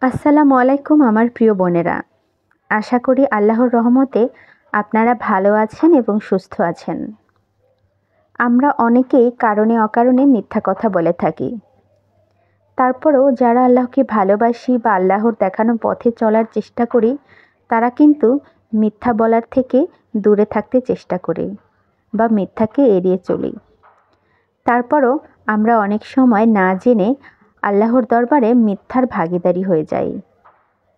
আসসালামু আলাইকুম আমার প্রিয় বোনেরা। আশা করি আল্লাহর রহমতে আপনারা ভালো আছেন এবং সুস্থ আছেন। আমরা অনেকেই কারণে অকারণে মিথ্যা কথা বলে থাকি। তারপরেও যারা আল্লাহকে ভালোবাসি বা আল্লাহর দেখানো পথে চলার চেষ্টা করি, তারা কিন্তু মিথ্যা বলার থেকে দূরে থাকতে চেষ্টা করি বা মিথ্যাকে এড়িয়ে চলি। তারপরও আমরা অনেক সময় না জেনে আল্লাহর দরবারে মিথ্যার ভাগীদারি হয়ে যাই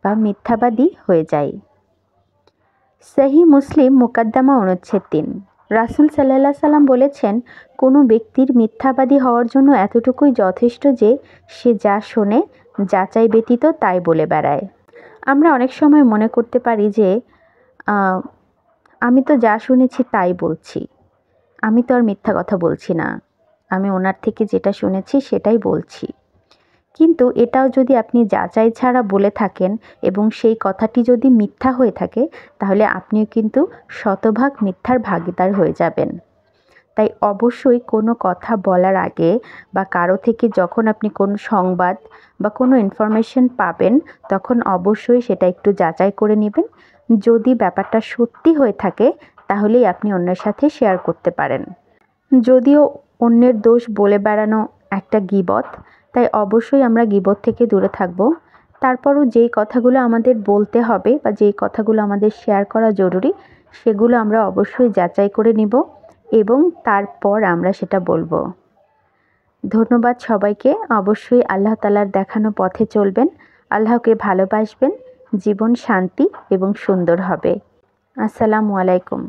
বা মিথ্যাবাদী হয়ে যাই। সহিহ মুসলিম মুকাদ্দামা অনুচ্ছেদ ৩। রাসূল সাল্লাল্লাহু আলাইহি সাল্লাম বলেছেন, কোনো ব্যক্তির মিথ্যাবাদী হওয়ার জন্য এতটুকুই যথেষ্ট যে সে যা শোনে যাচাই ব্যতীত তাই বলে বেড়ায়। আমরা অনেক সময় মনে করতে পারি যে আমি তো যা শুনেছি তাই বলছি, আমি তো আর মিথ্যা কথা বলছি না, আমি ওনার থেকে যেটা শুনেছি সেটাই বলছি। কিন্তু এটাও যদি আপনি যাচাই ছাড়া বলে থাকেন এবং সেই কথাটি যদি মিথ্যা হয়ে থাকে, তাহলে আপনিও কিন্তু শতভাগ মিথ্যার ভাগীদার হয়ে যাবেন। তাই অবশ্যই কোনো কথা বলার আগে বা কারো থেকে যখন আপনি কোনো সংবাদ বা কোনো ইনফরমেশন পাবেন, তখন অবশ্যই সেটা একটু যাচাই করে নেবেন। যদি ব্যাপারটা সত্যি হয়ে থাকে, তাহলেই আপনি অন্যের সাথে শেয়ার করতে পারেন। যদিও অন্যের দোষ বলে বেড়ানো একটা গীবত, তাই অবশ্যই আমরা গীবত থেকে দূরে থাকব। তারপরও যেই কথাগুলো আমাদের বলতে হবে বা যেই কথাগুলো আমাদের শেয়ার করা জরুরি, সেগুলো আমরা অবশ্যই যাচাই করে নিব এবং তারপর আমরা সেটা বলবো। ধন্যবাদ সবাইকে। অবশ্যই আল্লাহ তাআলার দেখানো পথে চলবেন, আল্লাহকে ভালোবাসবেন, জীবন শান্তি এবং সুন্দর হবে। আসসালামু আলাইকুম।